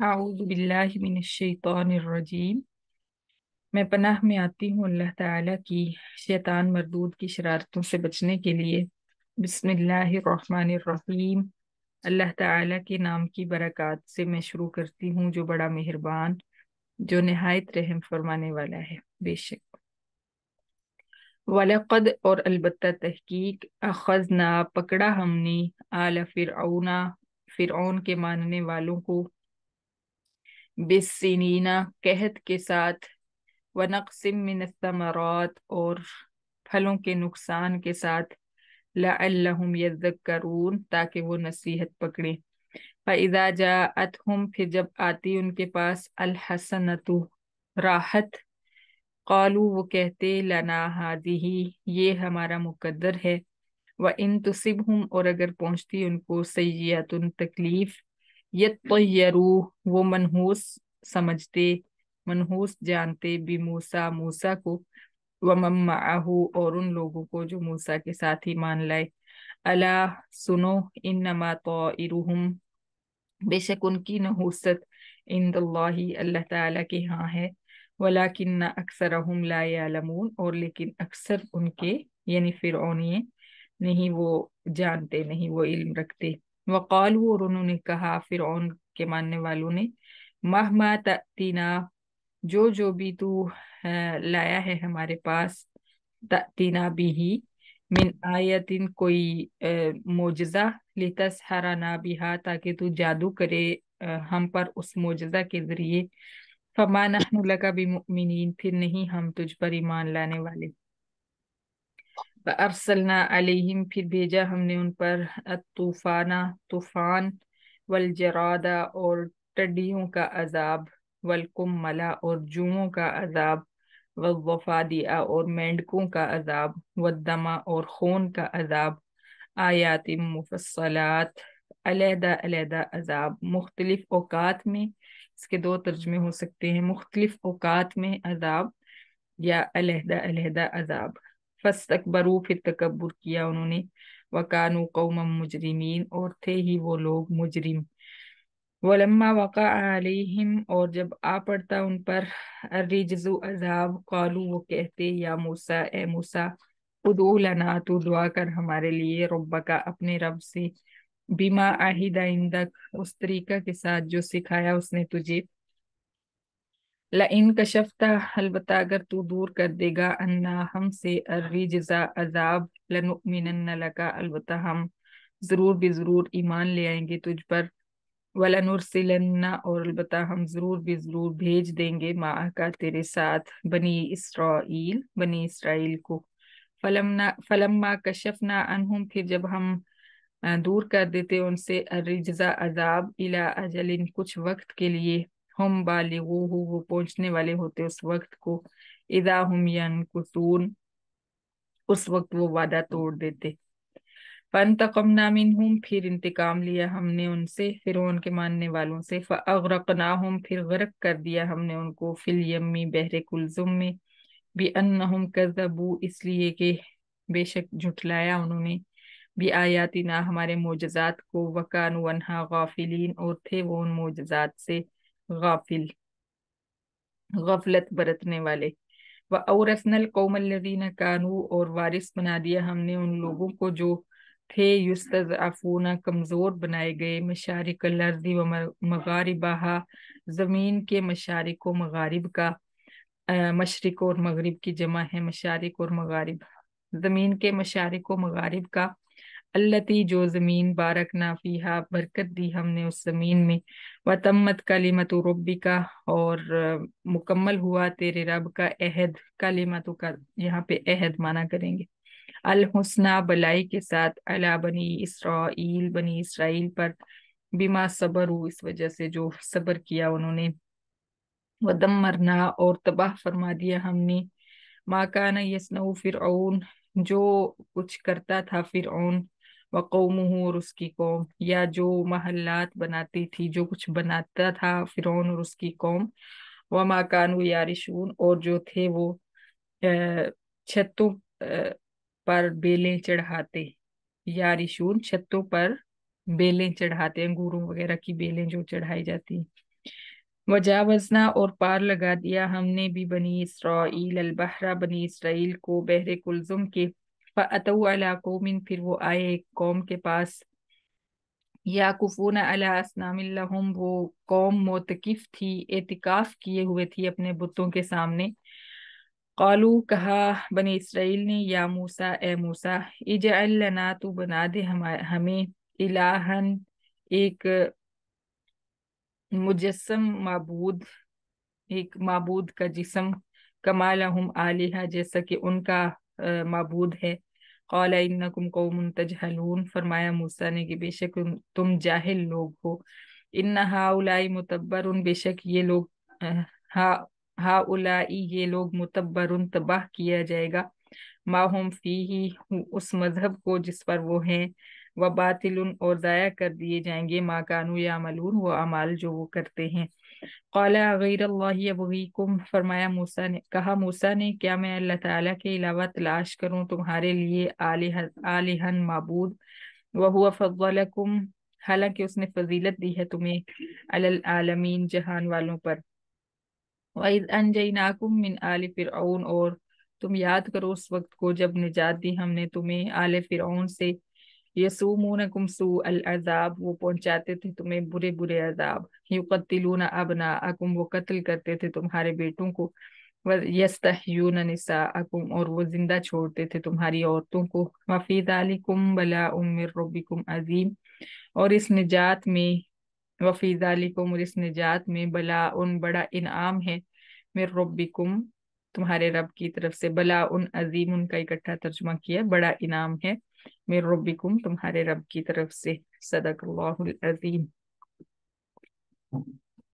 अऊज़ु बिल्लाहि मिनश शैतानिर रजीम। मैं पनाह में आती हूँ अल्लाह ताला की शैतान मरदूद की शरारतों से बचने के लिए। बिस्मिल्लाहिर रहमानिर रहीम। अल्लाह ताला के नाम की बरकत से मैं शुरू करती हूँ जो बड़ा मेहरबान, जो निहायत रहम फरमाने वाला है। बेशक वलक़द और अलबत्ता तहकीक अखज़ना पकड़ा हमने आला फिरऔना फिरऔन के मानने वालों को बिस्सिनीना कहत के साथ व नक़्सिम मिनस्समरात और फलों के नुकसान के साथ लअल्लहुम यज़्ज़क्करून ताकि वो नसीहत पकड़े। फ़इज़ा जाअतहुम फिर जब आती उनके पास अलहसनतु राहत क़ालू वो कहते लना हाज़िही ये हमारा मुकद्दर है। व इन तुसिबहुम और अगर पहुंचती उनको सय्यतुन तकलीफ यत्तय्यरू वो मनहूस समझते, मनहूस जानते भी मूसा मूसा को व मम मअहू और उन लोगों को जो मूसा के साथ ही मान लाए। अला सुनो इन्नमा ताइरुहुम बेशक उनकी नहूसत इंदल्लाही अल्लाह ताला के यहाँ है। वलाकिन्न अक्सरहुम ला यालमून और लेकिन अक्सर उनके यानी फिरौनिये नहीं वो जानते, नहीं वो इल्म रखते। वक़ालू और उन्होंने कहा फिरौन के मानने वालों ने महमा तअतीना जो भी तू लाया है हमारे पास तअतीना बिही मिन आयतिन कोई मोजज़ा लितसहरना बिहा ताकि तू जादू करे हम पर उस मोजज़ा के जरिए। फमा नहनु लका बिमुमिनीन फिर नहीं हम तुझ पर ईमान लाने वाले। अरसलना अलैहिम फिर भेजा हमने उन पर तूफाना तूफान वल जरादा और टिड्डियों का अजाब वल कुम्मला और जुओं का अजाब वल वफादिया और मेंढकों का अजाब वद्दमा और खून का अजाब आयातिम मुफस्सलात अलहदा अलहदा अजाब मुख्तलिफ औकात में। इसके दो तर्जमे हो सकते हैं, मुख्तलिफ औकात में अजाब या अलहदा अलहदा अजाब। फस्तकबरू फिर तकब्बुर किया उन्होंने, वकानु कौमम मुजरिमीन और थे ही वो लोग मुजरिम। वलम्मा वक़ा अलैहिम और जब आ पड़ता उन पर अर्रिज्जु अजाब कालू वो कहते या मूसा ए मूसा उदू लना तू दुआ कर हमारे लिए रब्बका अपने रब से बिमा आहिदा इंदक उस तरीका के साथ जो सिखाया उसने तुझे। ला इन कशफ्ता अलबत्ता अगर तू दूर कर देगा अन्ना हमसे अर्रिज्जा अजाब लनुमिनन्ना लका अलबत्ता हम जरूर भी जरूर ईमान ले आएंगे तुझ पर। वलनुरसिलन्ना और अलबत्ता हम जरूर भी जरूर भेज देंगे माह का तेरे साथ बनी इसराइल को। फलम्मा कशफना अनहुम फिर जब हम दूर कर देते उनसे अर्रिज्जा अजाब इला अजलिन कुछ वक्त के लिए हम बालिगूहु वो पहुंचने वाले होते उस वक्त को। इदा हम यनकुसून उस वक्त वो वादा तोड़ देते। फंतकमना मिनहुम फिर इंतकाम लिया हमने उनसे फिरौन के मानने वालों से। फअगरकनाहुम फिर गर्क कर दिया हमने उनको फिल यम्मी बहरे कुलजुम में बिअन्नहुम कज़्ज़बू इसलिए कि बेशक झुठलाया उन्होंने भी आयातिना हमारे मोजज़ात को वकानु अनहा गाफिलीन और थे वो उन मोजज़ात से गाफिल गफलत बरतने वाले। व औरसनल कौमल्लज़ीना कानू और वारिस बना दिया हमने उन लोगों को जो थे युस्तज़अफूना कमजोर बनाए गए मशारिकल अर्ज़ि व मगारिबहा जमीन के मशारिक व मगारिब का। मशरिक और मगरिब की जमा है मशारिक और मगारिब, जमीन के मशारिक व मगारिब का। अल्लती जो जमीन बारक फीहा बरकत दी हमने उस जमीन में। व तम्मत कलिमतु रब्बिका और मुकम्मल हुआ तेरे रब का अहद। कलिमतु का यहाँ पे अहद माना करेंगे अल हुस्ना भलाई के साथ अला बनी इसराइल पर बिमा सबरू इस वजह से जो सब्र किया उन्होंने। वदम्मरना और तबाह फरमा दिया हमने मा काना यसनऊ फिरऔन जो कुछ करता था फिरऔन व कौमुहू और उसकी कौम, या जो महल्लात बनाती थी जो कुछ बनाता था फिरौन और उसकी कौम। व मा कानू यारिशून और जो थे वो छतों पर बेलें चढ़ाते। यारिशून छतों पर बेलें चढ़ाते, अंगूरों वगैरह की बेलें जो चढ़ाई जाती हैं। वजावजना और पार लगा दिया हमने भी बनी इसराइल अलबहरा बनी इसराइल को बहरे कुलजुम के फ़अतौ अला कौमिन फिर वो आए एक कौम के पास याकुफून अला अस्नामिन लहुम वो कौम मोतकिफ थी एतिकाफ किए हुए थी अपने बुतों के सामने कालू कहा बनी इसराइल ने या मूसा ए मूसा इजअल लना तू बना दे हमें इलाहन एक मुजस्सम माबूद एक माबूद का जिस्म कमालहुम आलिहा जैसा कि उनका माबूद है क़ाल इन्नकुम कौमुन तजहलून फरमाया मूसा ने कि बेशक तुम जाहिल लोग हो इन्न हाउलाई मुतब्बरुन बेशक ये लोग अ, हा हाउलाई ये लोग मुतब्बरुन तबाह किया जाएगा माहुम फीही उस मजहब को जिस पर वो हैं व बातिलुन और जाया कर दिए जाएंगे मा कानू यामलून वो अमाल जो वो करते हैं क़ाला गैरल्लाहि यबगीकुम फरमाया मूसा ने कहा मूसा ने क्या मैं अल्लाह ताला के अलावा तलाश करूं तुम्हारे लिए आलिहन माबूद व हुवा फद्दलकुम हालांकि उसने फजीलत दी है तुम्हें अलल आलमीन जहान वालों पर वइज़ अंजयनाकुम मिन आलि फिरऔन और तुम याद करो उस वक्त को जब निजात दी हमने तुम्हें आले फिरऔन से यसूमुनकुम सू अल अजाब वो पहुंचाते थे तुम्हें बुरे बुरे अजाब युकत्तिलून अबनाअकुम वो कत्ल करते थे तुम्हारे बेटों को व यस्तहयून निसाअकुम और वो जिंदा छोड़ते थे तुम्हारी औरतों को वफी दालिकुम बलाउम मिर रब्बिकुम अजीम और इस निजात में वफी दालिकुम और इस निजात में बला उन बड़ा इनाम है मिर रब्बिकुम तुम्हारे रब की तरफ से बला उन अजीम उनका इकट्ठा तर्जुमा किया बड़ा इनाम है मिर रब्बिकुम तुम्हारे रब की तरफ से सदकल्लाहुल अजीम।